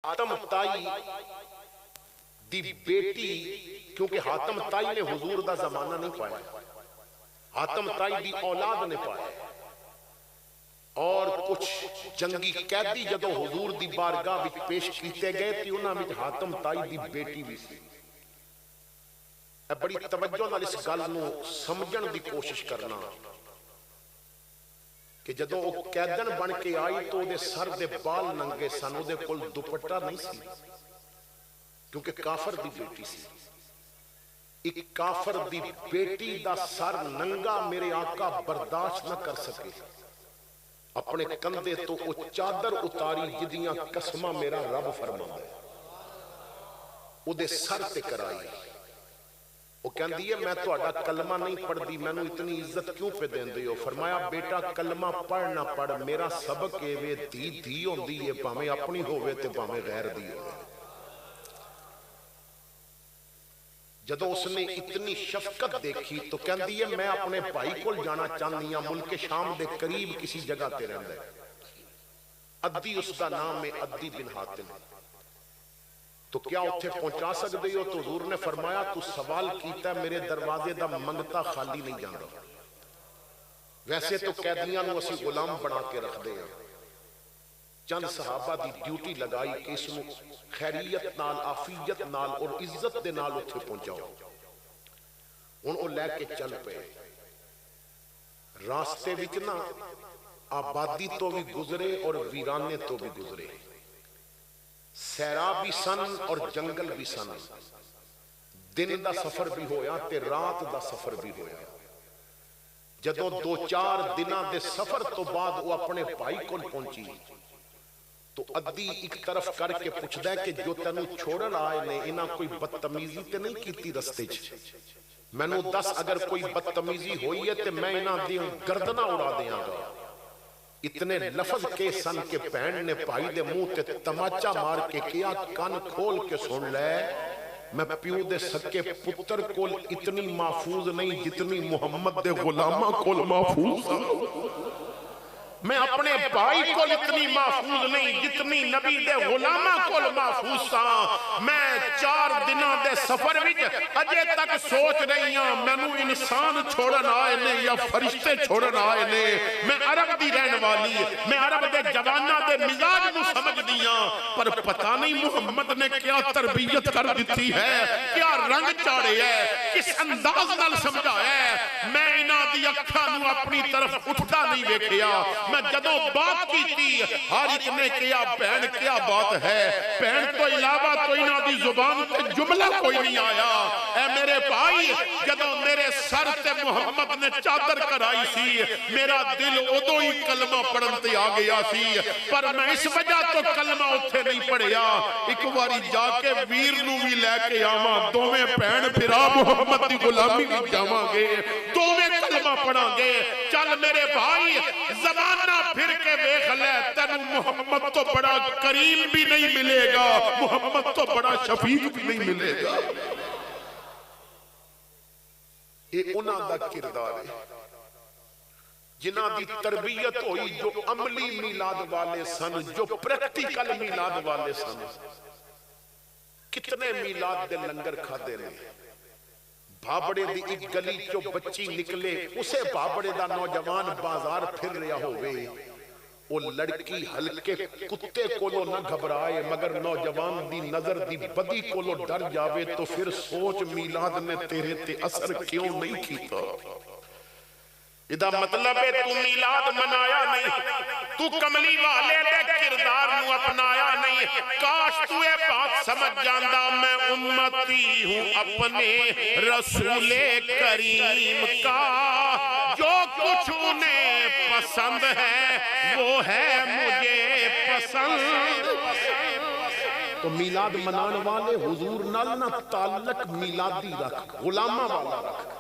حاتم تائی دی بیٹی، کیونکہ حاتم تائی نے حضور دا زمانہ نہیں پایا، حاتم تائی دی اولاد نے پایا، اور کچھ جنگی قیدی جدو حضور دی بارگاہ وچ پیش کیتے گئے تھی انہاں وچ حاتم تائی دی بیٹی بھی سی۔ بڑی توجہ نال اس گل نو سمجھن دی کوشش کرنا کہ جدو وہ قیدن بن کے آئی تو دے سر دے بال ننگے سن، وہ دے کول دوپٹہ نہیں سی، کیونکہ کافر دی بیٹی سی۔ ایک کافر دی بیٹی دا سر ننگا میرے آقا برداشت نہ کر سکے، اپنے کندھے تو وہ چادر اتاری جدیاں قسمہ میرا رب فرما ہے، وہ دے سر تے کرائی۔ وہ کہن دیئے میں تو اڈا کلمہ نہیں پڑھ دی، میں نو اتنی عزت کیوں پہ دین دیو؟ فرمایا بیٹا کلمہ پڑھ نہ پڑھ، میرا سبق ایوے دی ہوں دیئے، پامیں اپنی ہوئے تے پامیں غیر دی ہوئے۔ جدو اس نے اتنی شفقت دیکھی تو کہن دیئے میں اپنے بھائی کول جانا چاندیاں، ملک شام دے قریب کسی جگہ تے رہن دے۔ عدی اس کا نام ہے عدی بن حاتم، تو کیا اتھے پہنچا سکتے ہو؟ تو حضور نے فرمایا تو سوال کیتا ہے، میرے دروازے دا منگتا خالی نہیں جانا۔ ویسے تو قیدیاں نو اسی غلام بنا کے رکھ دے ہیں، چند صحابہ دی ڈیوٹی لگائی کہ اس نو خیریت نال، آفیت نال اور عزت دے نال اتھے پہنچاؤ۔ انہوں لے کے چل پے، راستے وچنا آبادی تو بھی گزرے اور ویرانے تو بھی گزرے، سیراب بھی سن اور جنگل بھی سن، دن دا سفر بھی ہویا تے رات دا سفر بھی ہویا۔ جدو 2-4 دنہ دے سفر تو بعد وہ اپنے بھائی کو پہنچی تو عدی ایک طرف کر کے پوچھدا ہے کہ جو تینوں چھوڑن آئے نے انہاں کوئی بدتمیزی تے نہیں کیتی رستے چ؟ میں نو دس اگر کوئی بدتمیزی ہوئی ہے تے میں انہاں دی گردناں اڑا دیاں گا۔ اتنے لفظ کے سن کے بہن نے بھائی دے منہ تے تماچا مار کے کیا کان کھول کے سن لے، میں پیو دے سکے پتر کول اتنی محفوظ نہیں جتنی محمد دے غلامہ کول محفوظ، میں اپنے بھائی کو اتنی محفوظ نہیں جتنی نبی دے غلامہ کو محفوظ تھا۔ میں 4 دنوں دے سفر وچ اجے تک سوچ رہی ہوں میں نو انسان چھوڑن آئے نے یا فرشتے چھوڑن آئے نے۔ میں عرب دی رہن والی، میں عرب دے جوانہ دے مزاج نو سمجھ دیاں، پر پتہ نہیں محمد نے کیا تربیت کر دیتی ہے، کیا رنگ چاڑے ہے، کس انداز نال سمجھا ہے۔ میں انہاں دی اکھاں نو اپنی طرف اٹھتا نہیں ویکھیا، میں جدو بات کی تھی ہر ایک نے کیا بہن کیا بات ہے، بہن تو علاوہ تو انہاں دی زبان تے جملہ کوئی نہیں آیا۔ اے میرے بھائی جدو میرے سر تے محمد نے چادر کرائی سی میرا دل ادو ہی کلمہ پڑھن تے آ گیا سی، پر میں اس وجہ تو کلمہ اتھے نہیں پڑھیا، ایک واری جا کے ویر نو بھی لے کے آما، دوویں بہن پھرا محمد دی غلامی بھی جاواں گے، دوویں کلمہ پڑھاں گے۔ چل میرے بھائی زمانہ پھر کے ویکھ لے، تینوں محمد تو بڑا کریم بھی نہیں ملے گا، محمد تو بڑا شفیق بھی نہیں ملے گا۔ یہ انہاں دا کردار ہے جنہاں دی تربیت ہوئی، جو عملی میلاد والے سن، جو پریکٹیکل میلاد والے سن۔ کتنے میلاد دے لنگر کھا دے رہے، بھابڑے دی ایک گلی جو بچی نکلے اسے بھابڑے دا نوجوان بازار پھر رہا ہوئے، وہ لڑکی ہلکے کتے کولو نہ گھبرائے مگر نوجوان دی نظر دی بدی کولو ڈر جاوے، تو پھر سوچ میلاد نے تیرے تے اثر کیوں نہیں کیتا۔ ادا مطلب ہے تو میلاد منایا نہیں، تو کملی والے دے کردار نو اپنایا نہیں۔ کاش تو یہ بات سمجھ جاندہ میں امتی ہوں اپنے رسول کریم کا، جو کچھ انہیں پسند ہے وہ ہے مجھے پسند۔ تو میلاد منان والے حضور نال نہ تعلق میلادی رکھ، غلامہ والا رکھ،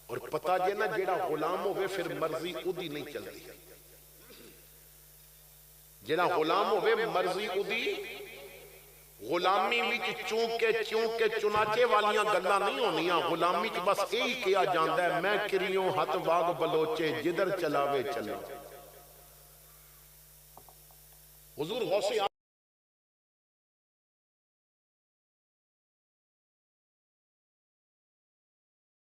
اور پتا جے نا جیڑا غلام ہوئے پھر مرضی ادھی نہیں چلتی، جیڑا غلام ہوئے مرضی ادھی، غلامی وچ چونکہ چنانچے والیاں گلاں نہیں ہونیاں، غلامی وچ بس یہی کیا جاندا ہے میں کریوں ہتھ واگ بلوچے جدھر چلاوے چلے۔ حضور غوث